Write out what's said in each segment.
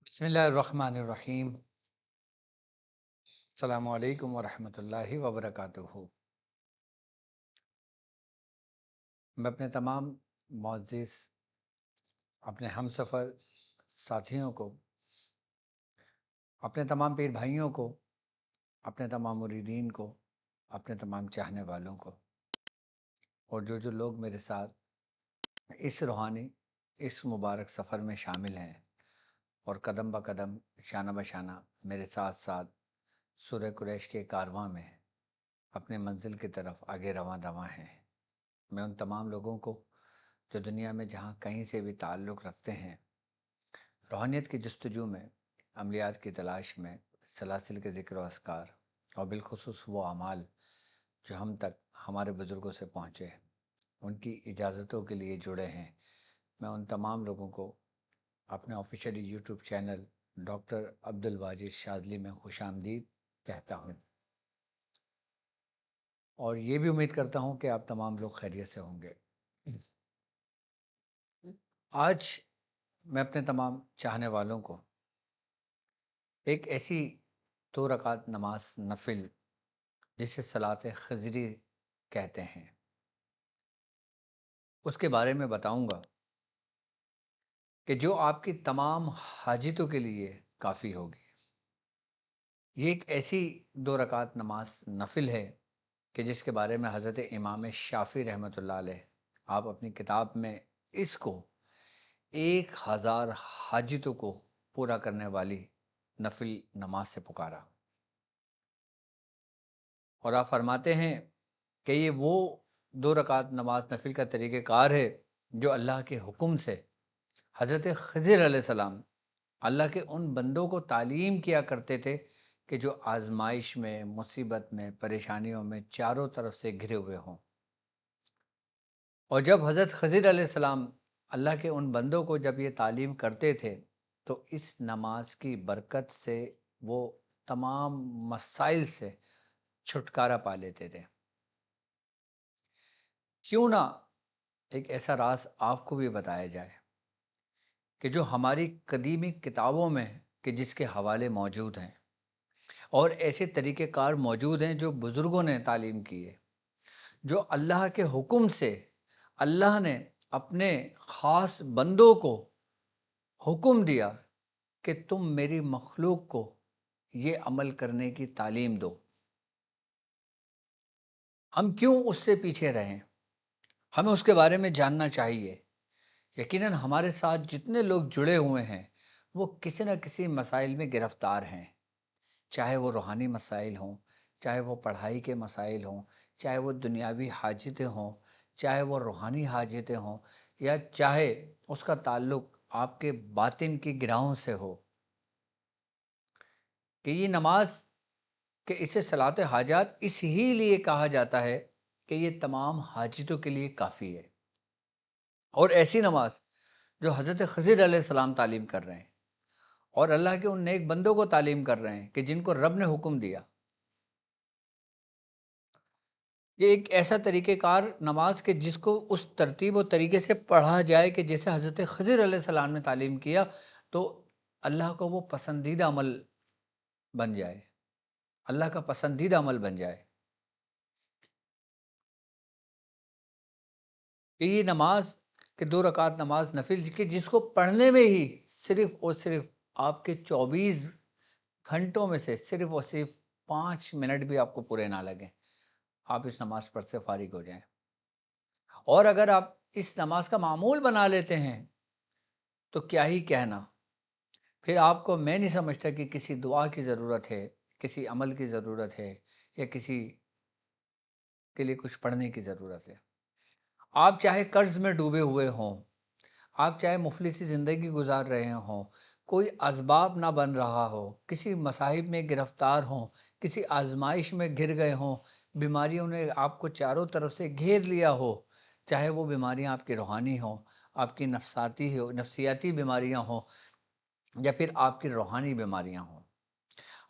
بسم اللہ الرحمن الرحیم۔ السلام علیکم ورحمۃ اللہ وبرکاتہ۔ میں اپنے تمام معزز اپنے ہم سفر ساتھیوں کو، اپنے تمام پیر بھائیوں کو، اپنے تمام مریدین کو، اپنے تمام چاہنے والوں کو، اور جو لوگ میرے ساتھ اس روحانی اس مبارک سفر میں شامل ہیں اور قدم بہ قدم شانہ بہ شانہ میرے ساتھ ساتھ سورہ قریش کے کارواں میں اپنے منزل کی طرف آگے رواں دواں ہیں، میں ان تمام لوگوں کو جو دنیا میں جہاں کہیں سے بھی تعلق رکھتے ہیں، روحانیت کی جستجو میں، عملیات کی تلاش میں، سلاسل کے ذکر و اذکار اور بالخصوص وہ اعمال جو ہم تک ہمارے بزرگوں سے پہنچے، ان کی اجازتوں کے لیے جڑے ہیں، میں ان تمام لوگوں کو اپنے آفیشیلی یوٹیوب چینل ڈاکٹر عبد الواجد شاذلی میں خوش آمدید کہتا ہوں، اور یہ بھی امید کرتا ہوں کہ آپ تمام لوگ خیریت سے ہوں گے۔ آج میں اپنے تمام چاہنے والوں کو ایک ایسی 2 رکعت نماز نفل جسے صلاۃ خضری کہتے ہیں، اس کے بارے میں بتاؤں گا کہ جو آپ کی تمام حاجتوں کے لیے کافی ہوگی۔ یہ ایک ایسی 2 رکعت نماز نفل ہے کہ جس کے بارے میں حضرت امام شافعی رحمۃ اللہ علیہ آپ اپنی کتاب میں اس کو 1000 حاجتوں کو پورا کرنے والی نفل نماز سے پکارا، اور آپ فرماتے ہیں کہ یہ وہ 2 رکعت نماز نفل کا طریقہ کار ہے جو اللہ کے حکم سے حضرت خضر علیہ السلام اللہ کے ان بندوں کو تعلیم کیا کرتے تھے کہ جو آزمائش میں، مصیبت میں، پریشانیوں میں چاروں طرف سے گھرے ہوئے ہوں، اور جب حضرت خضر علیہ السلام اللہ کے ان بندوں کو جب یہ تعلیم کرتے تھے تو اس نماز کی برکت سے وہ تمام مسائل سے چھٹکارا پا لیتے تھے۔ کیوں نہ ایک ایسا راز آپ کو بھی بتایا جائے کہ جو ہماری قدیمی کتابوں میں کہ جس کے حوالے موجود ہیں، اور ایسے طریقہ کار موجود ہیں جو بزرگوں نے تعلیم کیے، جو اللہ کے حکم سے اللہ نے اپنے خاص بندوں کو حکم دیا کہ تم میری مخلوق کو یہ عمل کرنے کی تعلیم دو۔ ہم کیوں اس سے پیچھے رہیں؟ ہمیں اس کے بارے میں جاننا چاہیے۔ یقیناً ہمارے ساتھ جتنے لوگ جڑے ہوئے ہیں وہ کسی نہ کسی مسائل میں گرفتار ہیں، چاہے وہ روحانی مسائل ہوں، چاہے وہ پڑھائی کے مسائل ہوں، چاہے وہ دنیاوی حاجتیں ہوں، چاہے وہ روحانی حاجتیں ہوں، یا چاہے اس کا تعلق آپ کے باطن کی گناہوں سے ہو، کہ یہ نماز کہ اسے صلاۃ حاجات اس ہی لیے کہا جاتا ہے کہ یہ تمام حاجتوں کے لیے کافی ہے، اور ایسی نماز جو حضرت خضر علیہ السلام تعلیم کر رہے ہیں اور اللہ کے ان نیک بندوں کو تعلیم کر رہے ہیں کہ جن کو رب نے حکم دیا، یہ ایک ایسا طریقہ کار نماز کہ جس کو اس ترتیب و طریقے سے پڑھا جائے کہ جیسے حضرت خضر علیہ السلام نے تعلیم کیا، تو اللہ کو وہ پسندیدہ عمل بن جائے، اللہ کا پسندیدہ عمل بن جائے، کہ یہ نماز کہ 2 رکعت نماز نفل کہ جس کو پڑھنے میں ہی صرف اور صرف آپ کے 24 گھنٹوں میں سے صرف اور صرف 5 منٹ بھی آپ کو پورے نہ لگیں، آپ اس نماز پڑھ سے فارغ ہو جائیں۔ اور اگر آپ اس نماز کا معمول بنا لیتے ہیں تو کیا ہی کہنا، پھر آپ کو میں نہیں سمجھتا کہ کسی دعا کی ضرورت ہے، کسی عمل کی ضرورت ہے، یا کسی کے لیے کچھ پڑھنے کی ضرورت ہے۔ آپ چاہے قرض میں ڈوبے ہوئے ہوں، آپ چاہے مفلسی زندگی گزار رہے ہوں، کوئی اسباب نہ بن رہا ہو، کسی مصائب میں گرفتار ہوں، کسی آزمائش میں گر گئے ہوں، بیماریوں نے آپ کو چاروں طرف سے گھیر لیا ہو، چاہے وہ بیماریاں آپ کی روحانی ہوں، آپ کی نفسیاتی بیماریاں ہوں، یا پھر آپ کی روحانی بیماریاں ہوں،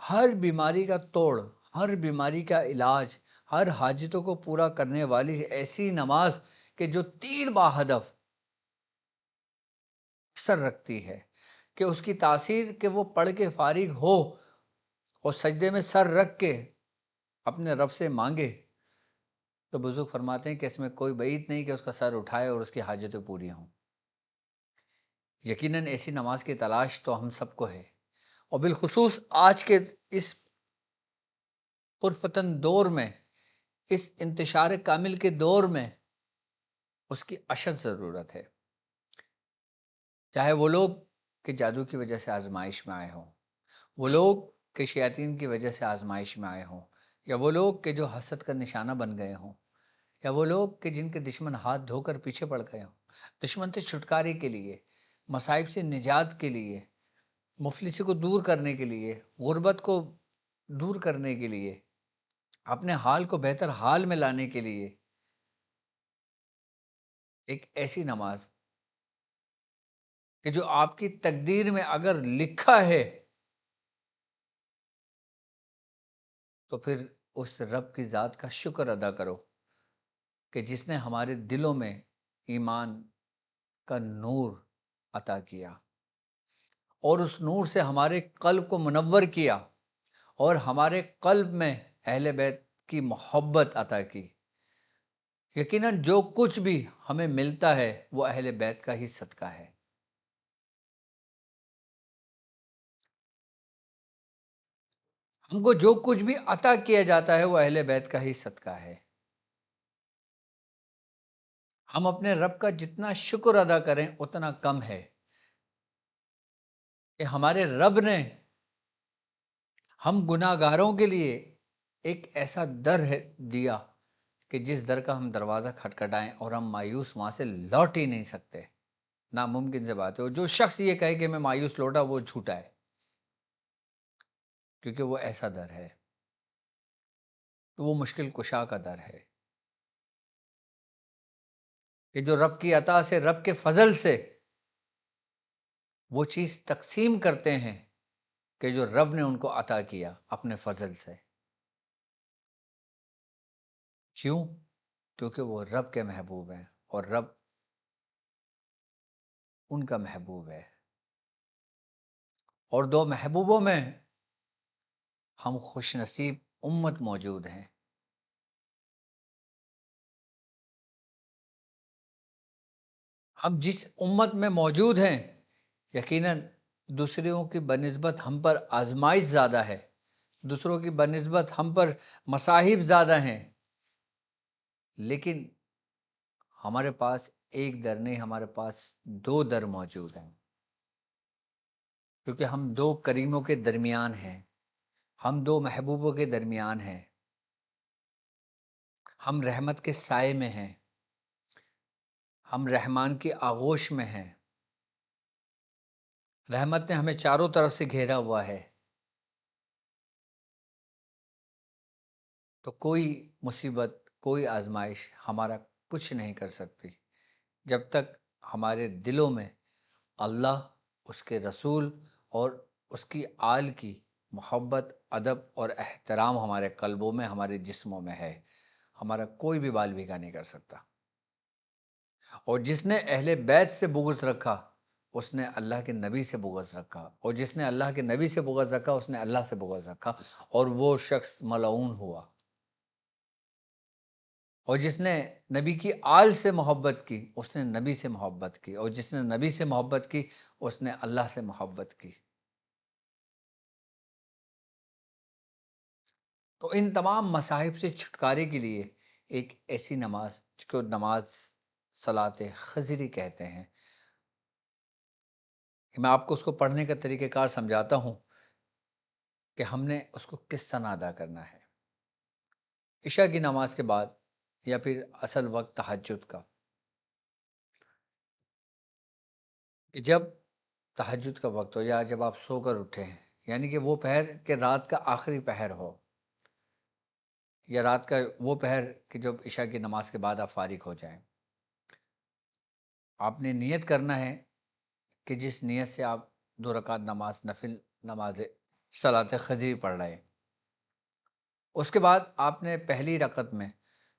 ہر بیماری کا توڑ، ہر بیماری کا علاج، ہر حاجتوں کو پورا کرنے والی ایسی نماز کہ جو تیر با ہدف اثر رکھتی ہے، کہ اس کی تاثیر کہ وہ پڑھ کے فارغ ہو اور سجدے میں سر رکھ کے اپنے رب سے مانگے، تو بزرگ فرماتے ہیں کہ اس میں کوئی بعید نہیں کہ اس کا سر اٹھائے اور اس کی حاجتیں پوری ہوں۔ یقیناً ایسی نماز کی تلاش تو ہم سب کو ہے، اور بالخصوص آج کے اس پرفتن دور میں، اس انتشار کامل کے دور میں اس کی اشد ضرورت ہے۔ چاہے وہ لوگ کہ جادو کی وجہ سے آزمائش میں آئے ہوں، وہ لوگ کہ شیاطین کی وجہ سے آزمائش میں آئے ہوں، یا وہ لوگ کہ جو حسد کا نشانہ بن گئے ہوں، یا وہ لوگ کہ جن کے دشمن ہاتھ دھو کر پیچھے پڑ گئے ہوں۔ دشمن سے چھٹکارے کے لیے، مصائب سے نجات کے لیے، مفلسی کو دور کرنے کے لیے، غربت کو دور کرنے کے لیے، اپنے حال کو بہتر حال میں لانے کے لیے ایک ایسی نماز کہ جو آپ کی تقدیر میں اگر لکھا ہے تو پھر اس رب کی ذات کا شکر ادا کرو کہ جس نے ہمارے دلوں میں ایمان کا نور عطا کیا، اور اس نور سے ہمارے قلب کو منور کیا، اور ہمارے قلب میں اہل بیت کی محبت عطا کی۔ یقیناً جو کچھ بھی ہمیں ملتا ہے وہ اہل بیت کا ہی صدقہ ہے۔ ہم کو جو کچھ بھی عطا کیا جاتا ہے وہ اہل بیت کا ہی صدقہ ہے۔ ہم اپنے رب کا جتنا شکر ادا کریں اتنا کم ہے کہ ہمارے رب نے ہم گناہ گاروں کے لیے ایک ایسا در ہے دیا کہ جس در کا ہم دروازہ کھٹکھٹائیں اور ہم مایوس وہاں سے لوٹ ہی نہیں سکتے۔ ناممکن سے بات ہے، اور جو شخص یہ کہے کہ میں مایوس لوٹا وہ جھوٹا ہے، کیونکہ وہ ایسا در ہے، وہ مشکل کشا کا در ہے کہ جو رب کی عطا سے، رب کے فضل سے وہ چیز تقسیم کرتے ہیں کہ جو رب نے ان کو عطا کیا اپنے فضل سے۔ کیوں؟ کیونکہ وہ رب کے محبوب ہیں اور رب ان کا محبوب ہے، اور دو محبوبوں میں ہم خوش نصیب امت موجود ہیں۔ ہم جس امت میں موجود ہیں یقیناً دوسروں کی بنسبت ہم پر آزمائش زیادہ ہے، دوسروں کی بنسبت ہم پر مصائب زیادہ ہیں، لیکن ہمارے پاس ایک در نہیں، ہمارے پاس دو در موجود ہیں، کیونکہ ہم دو کریموں کے درمیان ہیں، ہم دو محبوبوں کے درمیان ہیں، ہم رحمت کے سائے میں ہیں، ہم رحمان کی آغوش میں ہیں، رحمت نے ہمیں چاروں طرف سے گھیرا ہوا ہے، تو کوئی مصیبت، کوئی آزمائش ہمارا کچھ نہیں کر سکتی جب تک ہمارے دلوں میں اللہ، اس کے رسول اور اس کی آل کی محبت، ادب اور احترام ہمارے قلبوں میں، ہمارے جسموں میں ہے، ہمارا کوئی بھی بال بھیگا نہیں کر سکتا۔ اور جس نے اہل بیت سے بغض رکھا اس نے اللہ کے نبی سے بغض رکھا، اور جس نے اللہ کے نبی سے بغض رکھا اس نے اللہ سے بغض رکھا، اور وہ شخص ملعون ہوا۔ اور جس نے نبی کی آل سے محبت کی اس نے نبی سے محبت کی، اور جس نے نبی سے محبت کی اس نے اللہ سے محبت کی۔ تو ان تمام مصائب سے چھٹکارے کے لیے ایک ایسی نماز جس کو نماز صلاۃ خضری کہتے ہیں، کہ میں آپ کو اس کو پڑھنے کا طریقہ کار سمجھاتا ہوں کہ ہم نے اس کو کس طرح ادا کرنا ہے۔ عشاء کی نماز کے بعد یا پھر اصل وقت تہجد کا، کہ جب تہجد کا وقت ہو یا جب آپ سو کر اٹھے ہیں، یعنی کہ وہ پہر کہ رات کا آخری پہر ہو، یا رات کا وہ پہر کہ جب عشاء کی نماز کے بعد آپ فارغ ہو جائیں، آپ نے نیت کرنا ہے کہ جس نیت سے آپ 2 رکعت نماز نفل نماز صلاۃ خضری پڑھ رہے ہیں، اس کے بعد آپ نے پہلی رکعت میں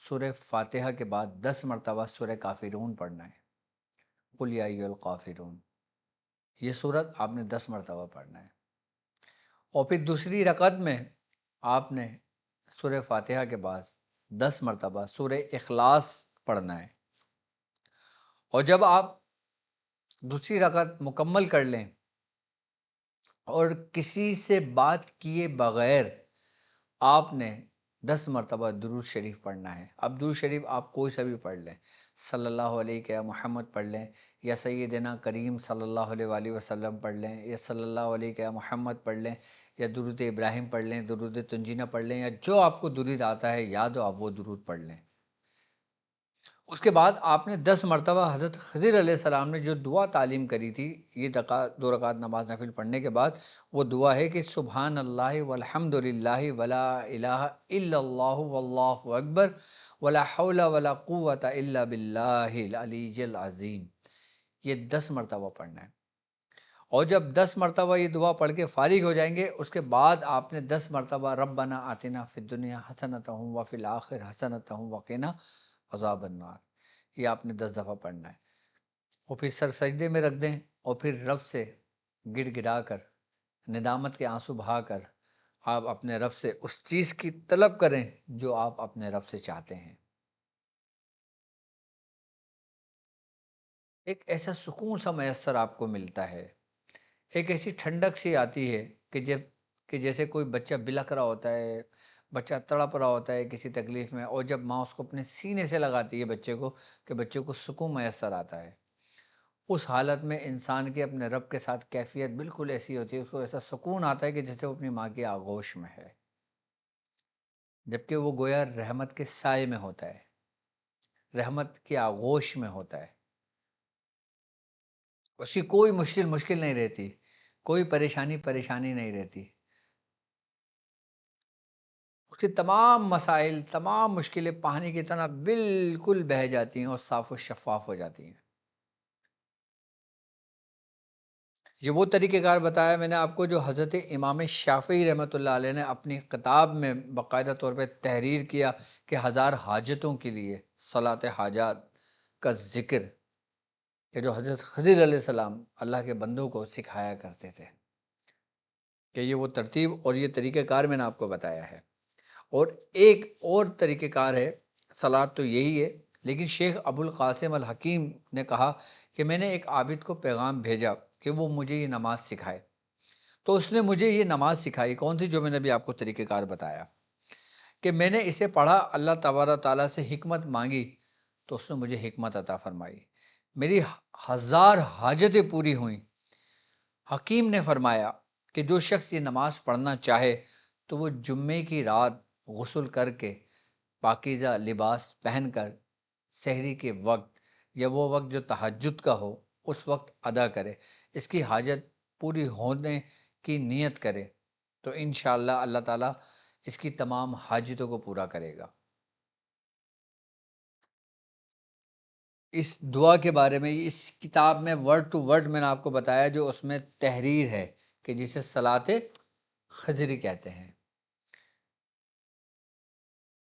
سورہ فاتحہ کے بعد 10 مرتبہ سورہ کافرون پڑھنا ہے، قل یا ایھا الکافرون۔ یہ صورت آپ نے 10 مرتبہ پڑھنا ہے، اور پھر دوسری رکعت میں آپ نے سورہ فاتحہ کے بعد 10 مرتبہ سورہ اخلاص پڑھنا ہے، اور جب آپ دوسری رکعت مکمل کر لیں اور کسی سے بات کیے بغیر آپ نے 10 مرتبہ درود شریف پڑھنا ہے۔ اب درود شریف آپ کوئی سا بھی پڑھ لیں، صلی اللہ علیہ یا محمد پڑھ لیں، یا سیدنا کریم صلی اللہ علیہ وآلہ وسلم پڑھ لیں، یا صلی اللہ علیہ یا محمد پڑھ لیں، یا درود ابراہیم پڑھ لیں، درود تنجینہ پڑھ لیں، یا جو آپ کو درود آتا ہے یاد ہو آپ وہ درود پڑھ لیں۔ اس کے بعد آپ نے 10 مرتبہ حضرت خضر علیہ السلام نے جو دعا تعلیم کری تھی یہ 2 رکعت نماز نفل پڑھنے کے بعد، وہ دعا ہے کہ سبحان اللہ والحمد للہ ولا الہ الا اللہ واللہ اکبر ولا حول ولا قوت الا باللہ العلی العظیم، یہ 10 مرتبہ پڑھنا ہے۔ اور جب 10 مرتبہ یہ دعا پڑھ کے فارغ ہو جائیں گے، اس کے بعد آپ نے 10 مرتبہ ربنا آتنا فی الدنیا حسنۃ وفی الآخر حسنۃ وقنا عذاب النار، یہ آپ نے 10 دفعہ پڑھنا ہے، اور پھر سر سجدے میں رکھ دیں، اور پھر رب سے گڑ گڑا کر ندامت کے آنسو بہا کر آپ اپنے رب سے اس چیز کی طلب کریں جو آپ اپنے رب سے چاہتے ہیں۔ ایک ایسا سکون سا میسر آپ کو ملتا ہے، ایک ایسی ٹھنڈک سی آتی ہے کہ جیسے کوئی بچہ بلک رہا ہوتا ہے، بچہ تڑپ رہا ہوتا ہے کسی تکلیف میں، اور جب ماں اس کو اپنے سینے سے لگاتی ہے بچے کو، کہ بچے کو سکون میسر آتا ہے، اس حالت میں انسان کی اپنے رب کے ساتھ کیفیت بالکل ایسی ہوتی ہے، اس کو ایسا سکون آتا ہے کہ جیسے وہ اپنی ماں کی آغوش میں ہے، جبکہ وہ گویا رحمت کے سائے میں ہوتا ہے، رحمت کی آغوش میں ہوتا ہے، اس کی کوئی مشکل نہیں رہتی، کوئی پریشانی نہیں رہتی، اس کی تمام مسائل، تمام مشکلیں پانی کی طرح بالکل بہہ جاتی ہیں اور صاف و شفاف ہو جاتی ہیں۔ یہ وہ طریقہ کار بتایا میں نے آپ کو جو حضرت امام شافعی رحمۃ اللہ علیہ نے اپنی کتاب میں باقاعدہ طور پہ تحریر کیا کہ 1000 حاجتوں کے لیے صلاۃ حاجات کا ذکر، کہ جو حضرت خضر علیہ السلام اللہ کے بندوں کو سکھایا کرتے تھے، کہ یہ وہ ترتیب اور یہ طریقہ کار میں نے آپ کو بتایا ہے۔ اور ایک اور طریقہ کار ہے، صلاۃ تو یہی ہے، لیکن شیخ ابو القاسم الحکیم نے کہا کہ میں نے ایک عابد کو پیغام بھیجا کہ وہ مجھے یہ نماز سکھائے، تو اس نے مجھے یہ نماز سکھائی، کون سی؟ جو میں نے بھی آپ کو طریقہ کار بتایا، کہ میں نے اسے پڑھا، اللہ تبارک تعالیٰ سے حکمت مانگی تو اس نے مجھے حکمت عطا فرمائی، میری 1000 حاجتیں پوری ہوئیں۔ حکیم نے فرمایا کہ جو شخص یہ نماز پڑھنا چاہے تو وہ جمعے کی رات غسل کر کے پاکیزہ لباس پہن کر سحری کے وقت یا وہ وقت جو تہجد کا ہو اس وقت ادا کرے، اس کی حاجت پوری ہونے کی نیت کرے، تو انشاءاللہ اللہ تعالیٰ اس کی تمام حاجتوں کو پورا کرے گا۔ اس دعا کے بارے میں اس کتاب میں ورڈ ٹو ورڈ میں نے آپ کو بتایا، جو اس میں تحریر ہے کہ جسے صلاۃ خضری کہتے ہیں،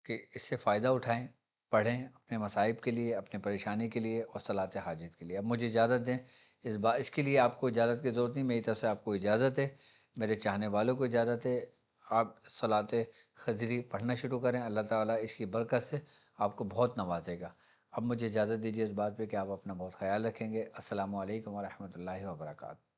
کہ اس سے فائدہ اٹھائیں، پڑھیں اپنے مصائب کے لیے، اپنے پریشانی کے لیے اور صلاۃ حاجت کے لیے۔ اب مجھے اجازت دیں، اس کے لیے آپ کو اجازت کی ضرورت نہیں، میری طرف سے آپ کو اجازت ہے، میرے چاہنے والوں کو اجازت ہے، آپ صلاۃ خضری پڑھنا شروع کریں، اللہ تعالیٰ اس کی برکت سے آپ کو بہت نوازے گا۔ اب مجھے اجازت دیجیے اس بات پہ کہ آپ اپنا بہت خیال رکھیں گے۔ السلام علیکم ورحمۃ اللہ وبرکاتہ۔